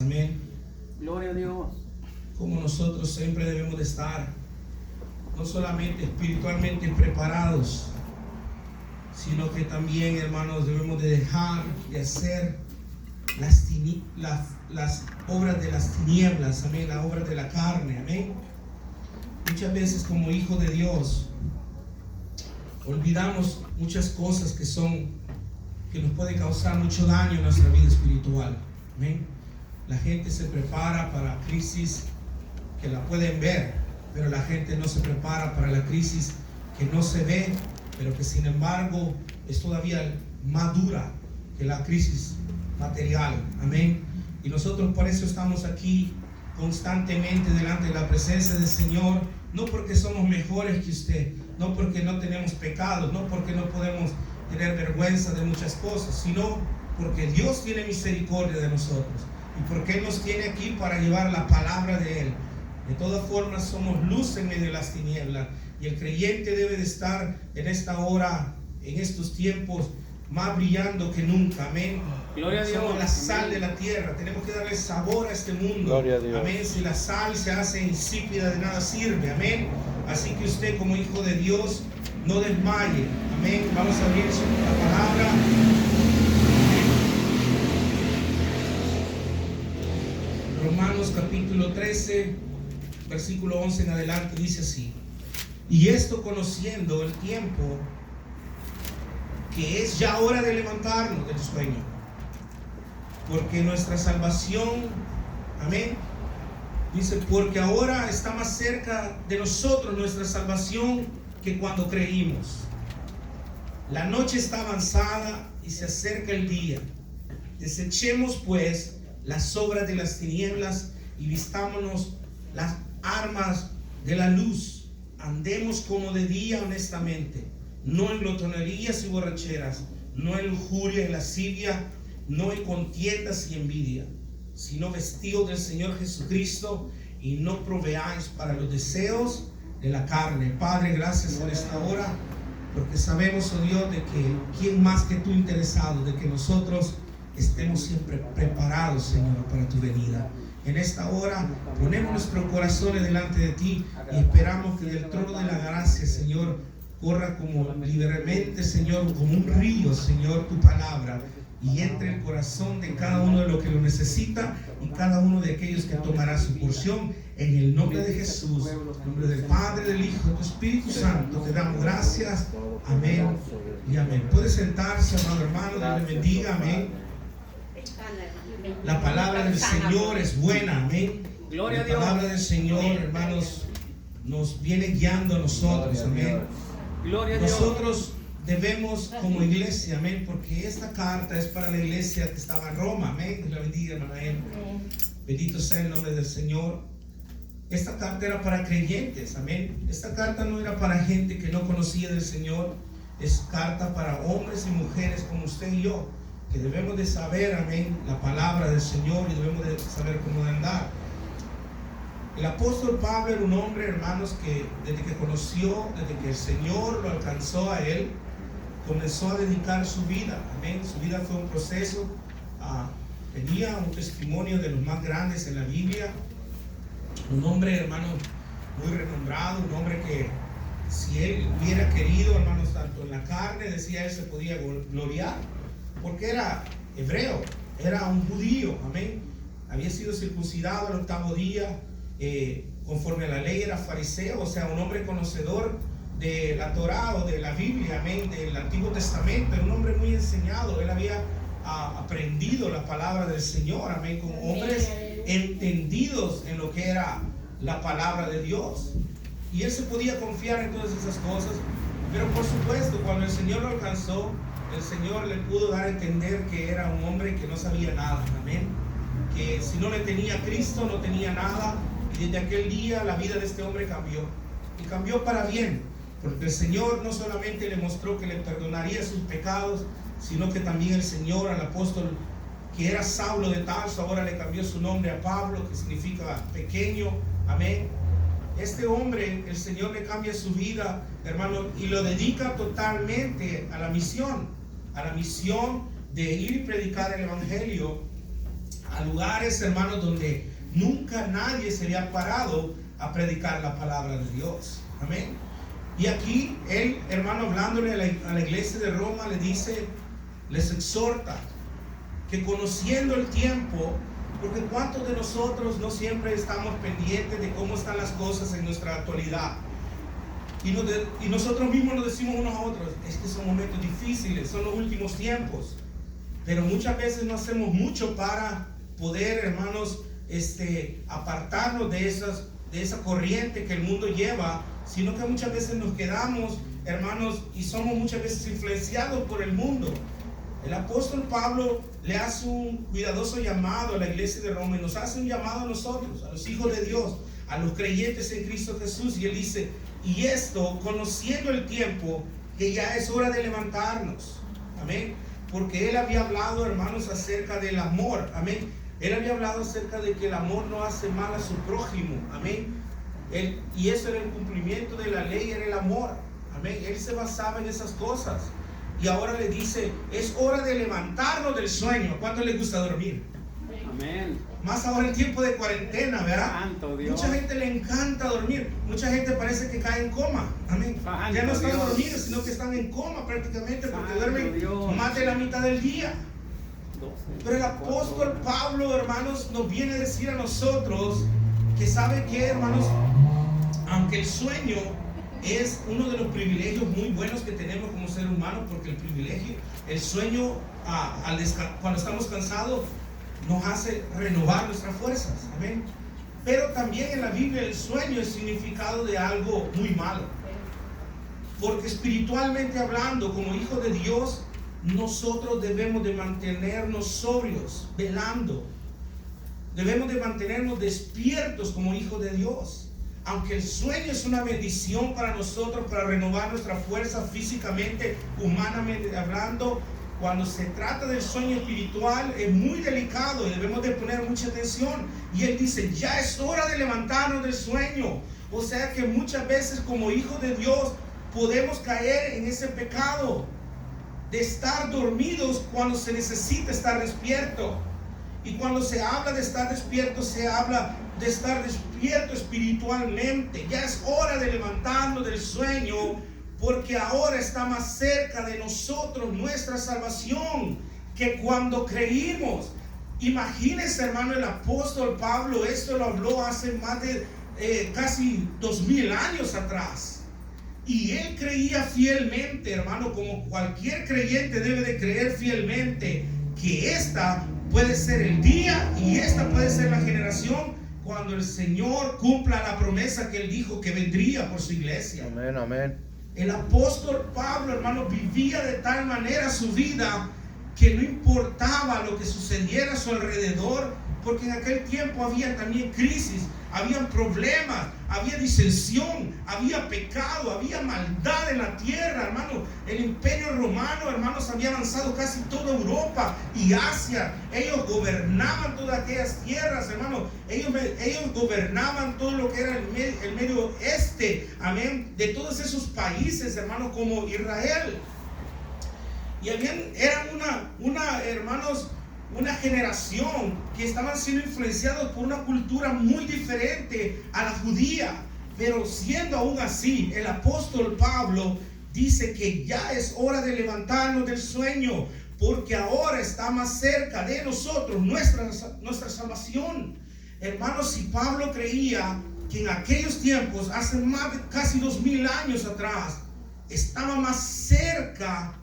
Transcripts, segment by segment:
amén. Gloria a Dios. Como nosotros siempre debemos de estar, no solamente espiritualmente preparados, sino que también, hermanos, debemos de dejar de hacer las obras de las tinieblas, amén, las obras de la carne, amén. Muchas veces como hijos de Dios olvidamos muchas cosas que nos pueden causar mucho daño en nuestra vida espiritual, amén. La gente se prepara para crisis que la pueden ver, pero la gente no se prepara para la crisis que no se ve, pero que sin embargo es todavía más dura que la crisis material, amén. Y nosotros por eso estamos aquí constantemente delante de la presencia del Señor, no porque somos mejores que usted, no porque no tenemos pecados, no porque no podemos tener vergüenza de muchas cosas, sino porque Dios tiene misericordia de nosotros y porque Él nos tiene aquí para llevar la palabra de Él. De todas formas somos luz en medio de las tinieblas, y el creyente debe de estar en esta hora, en estos tiempos, más brillando que nunca, amén. Gloria a Dios. Somos la sal de la tierra, tenemos que darle sabor a este mundo. Gloria a Dios. Amén. Si la sal se hace insípida, de nada sirve, amén. Así que usted, como hijo de Dios, no desmaye, amén. Vamos a abrir la palabra. Romanos capítulo 13, versículo 11 en adelante, dice así: y esto conociendo el tiempo, que es ya hora de levantarnos del sueño, porque nuestra salvación, amén, dice, porque ahora está más cerca de nosotros nuestra salvación que cuando creímos. La noche está avanzada y se acerca el día. Desechemos pues las obras de las tinieblas y vistámonos las armas de la luz. Andemos como de día honestamente, no en glotonerías y borracheras, no en lujuria y lascivia, no en contiendas y envidia, sino vestidos del Señor Jesucristo, y no proveáis para los deseos de la carne. Padre, gracias por esta hora, porque sabemos, oh Dios, de que quién más que tú interesado de que nosotros estemos siempre preparados, Señor, para tu venida. En esta hora ponemos nuestros corazones delante de ti y esperamos que del trono de la gracia, Señor, corra como libremente, Señor, como un río, Señor, tu palabra, y entre el corazón de cada uno de los que lo necesita y cada uno de aquellos que tomará su porción. En el nombre de Jesús, en el nombre del Padre, del Hijo, del Espíritu Santo, te damos gracias. Amén y amén. Puede sentarse, amado hermano, Dios le bendiga. Amén. La palabra del Señor es buena, amén. Gloria a La Dios. palabra del Señor, hermanos, nos viene guiando a nosotros, amén. Gloria a Dios. Nosotros debemos como iglesia, amén, porque esta carta es para la iglesia que estaba en Roma, amén. Dios la bendiga, hermano. Bendito sea el nombre del Señor. Esta carta era para creyentes, amén. Esta carta no era para gente que no conocía del Señor. Es carta para hombres y mujeres como usted y yo, que debemos de saber, amén, la palabra del Señor, y debemos de saber cómo de andar. El apóstol Pablo era un hombre, hermanos, que desde que conoció, desde que el Señor lo alcanzó a él, comenzó a dedicar su vida, amén. Su vida fue un proceso, tenía un testimonio de los más grandes en la Biblia, un hombre, hermano, muy renombrado, un hombre que si él hubiera querido, hermanos, tanto en la carne, decía él, se podía gloriar, porque era hebreo, era un judío, amén. Había sido circuncidado al 8º día, conforme a la ley era fariseo, o sea, un hombre conocedor de la Torá o de la Biblia, amén, del Antiguo Testamento. Era un hombre muy enseñado, él había aprendido la palabra del Señor, amén, como hombres entendidos en lo que era la palabra de Dios, y él se podía confiar en todas esas cosas. Pero por supuesto, cuando el Señor lo alcanzó, el Señor le pudo dar a entender que era un hombre que no sabía nada, amén, que si no le tenía a Cristo no tenía nada. Y desde aquel día la vida de este hombre cambió, y cambió para bien, porque el Señor no solamente le mostró que le perdonaría sus pecados, sino que también el Señor al apóstol que era Saulo de Tarso, ahora le cambió su nombre a Pablo, que significa pequeño, amén. Este hombre, el Señor le cambia su vida, hermano, y lo dedica totalmente a la misión de ir y predicar el Evangelio a lugares, hermanos, donde nunca nadie se había parado a predicar la palabra de Dios. Amén. Y aquí él, hermano, hablándole a la iglesia de Roma, le dice, les exhorta que conociendo el tiempo, porque cuántos de nosotros no siempre estamos pendientes de cómo están las cosas en nuestra actualidad, y nosotros mismos nos decimos unos a otros, es que son momentos difíciles, son los últimos tiempos, pero muchas veces no hacemos mucho para poder, hermanos, apartarnos de esa corriente que el mundo lleva, sino que muchas veces nos quedamos, hermanos, y somos muchas veces influenciados por el mundo. El apóstol Pablo le hace un cuidadoso llamado a la iglesia de Roma y nos hace un llamado a nosotros, a los hijos de Dios, a los creyentes en Cristo Jesús, y él dice, y esto conociendo el tiempo, que ya es hora de levantarnos. Amén. Porque él había hablado, hermanos, acerca del amor. Amén. Él había hablado acerca de que el amor no hace mal a su prójimo. Amén. Y eso era el cumplimiento de la ley, era el amor. Amén. Él se basaba en esas cosas. Y ahora le dice, es hora de levantarnos del sueño. ¿A cuánto les gusta dormir? Amén. Más ahora en tiempo de cuarentena, ¿verdad? Santo Dios. Mucha gente le encanta dormir. Mucha gente parece que cae en coma. Amén. Santo Ya no están Dios. dormidos, sino que están en coma prácticamente, porque Santo duermen Dios. más de la mitad del día. 12, Pero el apóstol Pablo, hermanos, nos viene a decir a nosotros que sabe que, hermanos, aunque el sueño es uno de los privilegios muy buenos que tenemos como ser humano, porque el sueño, cuando estamos cansados, nos hace renovar nuestras fuerzas. Amén. Pero también en la Biblia el sueño es significado de algo muy malo, porque espiritualmente hablando, como hijos de Dios, nosotros debemos de mantenernos sobrios, velando. Debemos de mantenernos despiertos como hijos de Dios. Aunque el sueño es una bendición para nosotros, para renovar nuestra fuerza físicamente, humanamente hablando, cuando se trata del sueño espiritual es muy delicado y debemos de poner mucha atención. Y él dice, ya es hora de levantarnos del sueño. O sea que muchas veces como hijos de Dios podemos caer en ese pecado de estar dormidos cuando se necesita estar despierto. Y cuando se habla de estar despierto, se habla de estar despierto espiritualmente. Ya es hora de levantarnos del sueño, porque ahora está más cerca de nosotros nuestra salvación que cuando creímos. Imagínense, hermano, el apóstol Pablo, esto lo habló hace más de casi 2000 años atrás. Y él creía fielmente, hermano, como cualquier creyente debe de creer fielmente, que esta puede ser el día y esta puede ser la generación cuando el Señor cumpla la promesa que él dijo que vendría por su iglesia. Amén, amén. El apóstol Pablo, hermano, vivía de tal manera su vida que no importaba lo que sucediera a su alrededor, porque en aquel tiempo había también crisis, habían problemas, había disensión, había pecado, había maldad en la tierra, hermano. El imperio romano, hermanos, había avanzado casi toda Europa y Asia. Ellos gobernaban todas aquellas tierras, hermano. Ellos gobernaban todo lo que era el medio este, amén, de todos esos países, hermano, como Israel. Y eran hermanos, una generación que estaban siendo influenciados por una cultura muy diferente a la judía. Pero siendo aún así, el apóstol Pablo dice que ya es hora de levantarnos del sueño, porque ahora está más cerca de nosotros nuestra salvación. Hermanos, si Pablo creía que en aquellos tiempos, hace más de casi 2000 años atrás, estaba más cerca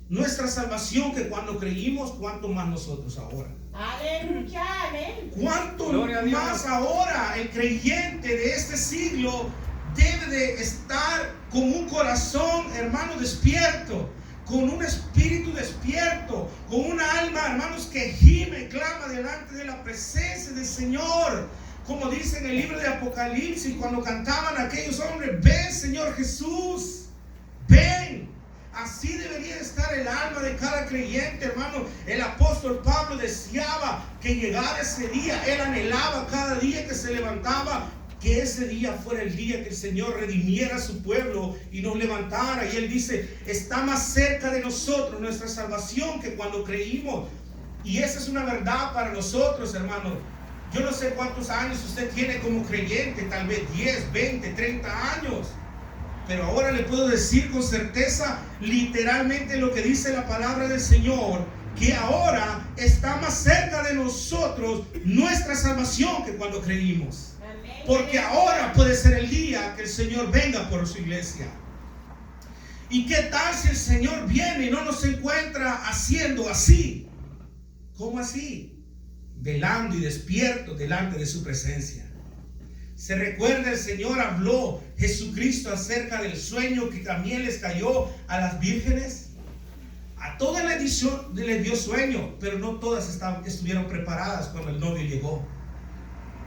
nuestra salvación que cuando creímos, cuánto más nosotros ahora. Aleluya, amén. Cuánto Gloria a Dios. más ahora el creyente de este siglo debe de estar con un corazón, hermano, despierto, con un espíritu despierto, con una alma, hermanos, que gime, clama delante de la presencia del Señor. Como dice en el libro de Apocalipsis, cuando cantaban aquellos hombres, ven, Señor Jesús, ven. Así debería estar el alma de cada creyente, hermano. El apóstol Pablo deseaba que llegara ese día. Él anhelaba cada día que se levantaba, que ese día fuera el día que el Señor redimiera a su pueblo y nos levantara. Y él dice, está más cerca de nosotros nuestra salvación que cuando creímos. Y esa es una verdad para nosotros, hermano. Yo no sé cuántos años usted tiene como creyente, tal vez 10, 20, 30 años. Pero ahora le puedo decir con certeza, literalmente lo que dice la palabra del Señor, que ahora está más cerca de nosotros nuestra salvación que cuando creímos. Porque ahora puede ser el día que el Señor venga por su iglesia. ¿Y qué tal si el Señor viene y no nos encuentra haciendo así? ¿Cómo así? Velando y despierto delante de su presencia. Se recuerda, el Señor habló Jesucristo acerca del sueño que también les cayó a las vírgenes. A todas les dio sueño, pero no todas estuvieron preparadas cuando el novio llegó.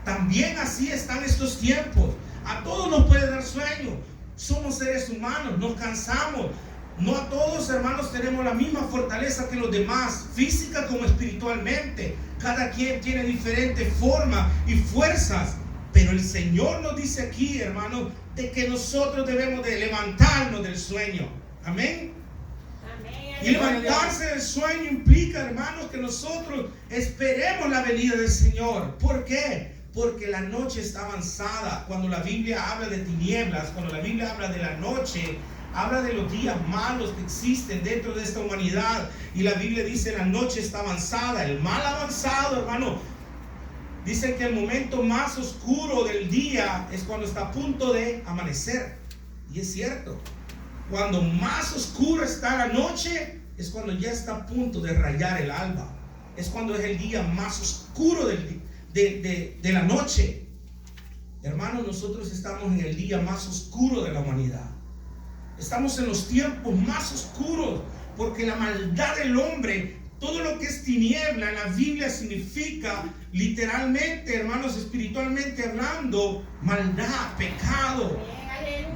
También así están estos tiempos. A todos nos puede dar sueño. Somos seres humanos, nos cansamos. No a todos, hermanos, tenemos la misma fortaleza que los demás, física como espiritualmente. Cada quien tiene diferente forma y fuerzas. Pero el Señor nos dice aquí, hermanos, de que nosotros debemos de levantarnos del sueño. Amén. Y levantarse del sueño implica, hermanos, que nosotros esperemos la venida del Señor. ¿Por qué? Porque la noche está avanzada. Cuando la Biblia habla de tinieblas, cuando la Biblia habla de la noche, habla de los días malos que existen dentro de esta humanidad. Y la Biblia dice, la noche está avanzada, el mal avanzado, hermano. Dicen que el momento más oscuro del día es cuando está a punto de amanecer. Y es cierto. Cuando más oscura está la noche, es cuando ya está a punto de rayar el alba. Es cuando es el día más oscuro de la noche. Hermanos, nosotros estamos en el día más oscuro de la humanidad. Estamos en los tiempos más oscuros, porque la maldad del hombre, todo lo que es tiniebla en la Biblia significa literalmente, hermanos, espiritualmente hablando, maldad, pecado,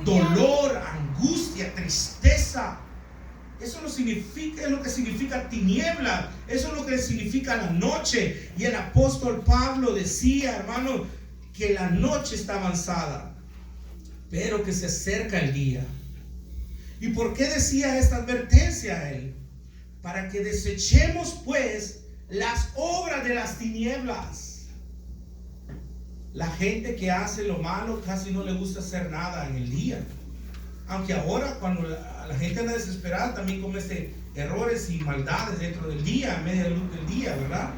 dolor, angustia, tristeza. Eso no significa, es lo que significa tiniebla. Eso es lo que significa la noche. Y el apóstol Pablo decía, hermano, que la noche está avanzada, pero que se acerca el día. ¿Y por qué decía esta advertencia a él? Para que desechemos pues las obras de las tinieblas. La gente que hace lo malo casi no le gusta hacer nada en el día. Aunque ahora cuando la gente anda desesperada también comete errores y maldades dentro del día, a media luz del día, ¿verdad?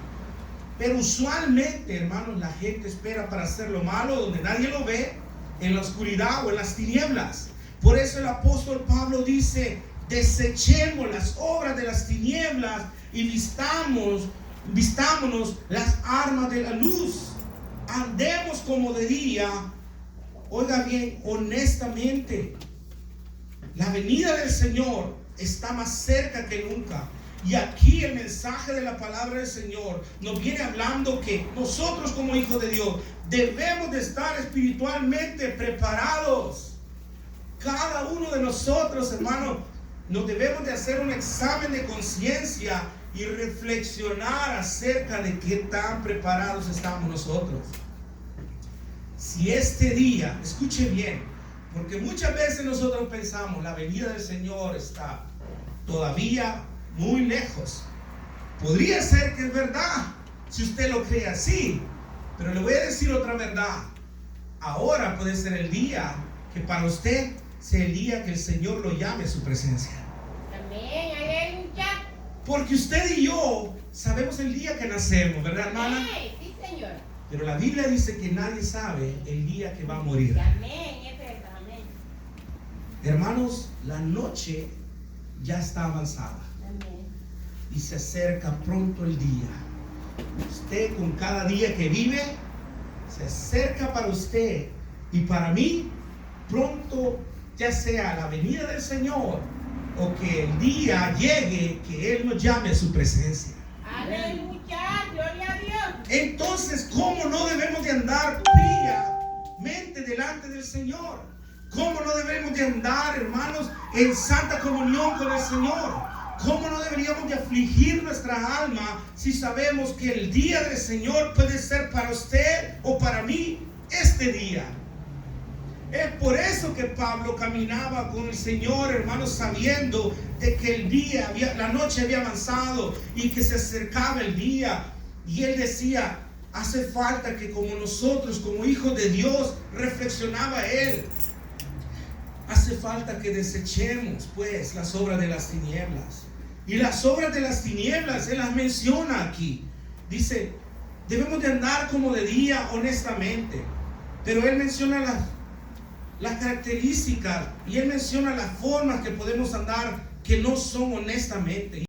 Pero usualmente, hermanos, la gente espera para hacer lo malo donde nadie lo ve, en la oscuridad o en las tinieblas. Por eso el apóstol Pablo dice, desechemos las obras de las tinieblas y vistámonos las armas de la luz. Andemos como de día. Oiga bien, honestamente, la venida del Señor está más cerca que nunca. Y aquí el mensaje de la palabra del Señor nos viene hablando que nosotros como hijos de Dios debemos de estar espiritualmente preparados. Cada uno de nosotros, hermano, nos debemos de hacer un examen de conciencia y reflexionar acerca de qué tan preparados estamos nosotros. Si este día, escuche bien, porque muchas veces nosotros pensamos la venida del Señor está todavía muy lejos. Podría ser que es verdad, si usted lo cree así, pero le voy a decir otra verdad. Ahora puede ser el día que para usted sea el día que el Señor lo llame a su presencia. Amén, aleluya. Porque usted y yo sabemos el día que nacemos, ¿verdad, hermana? Sí, Señor. Pero la Biblia dice que nadie sabe el día que va a morir. Amén, es verdad, amén. Hermanos, la noche ya está avanzada. Amén. Y se acerca pronto el día. Usted con cada día que vive, se acerca para usted y para mí, pronto, ya sea la venida del Señor o que el día llegue, que Él nos llame a su presencia. Aleluya, gloria a Dios. Entonces, ¿cómo no debemos de andar fríamente delante del Señor? ¿Cómo no debemos de andar, hermanos, en santa comunión con el Señor? ¿Cómo no deberíamos de afligir nuestra alma si sabemos que el día del Señor puede ser para usted o para mí este día? Es por eso que Pablo caminaba con el Señor, hermanos, sabiendo de que el día, la noche había avanzado y que se acercaba el día. Y él decía, hace falta que como nosotros, como hijos de Dios, reflexionaba él, hace falta que desechemos pues las obras de las tinieblas. Y las obras de las tinieblas, él las menciona aquí. Dice, debemos de andar como de día honestamente. Pero él menciona las características y él menciona las formas que podemos andar que no son honestamente.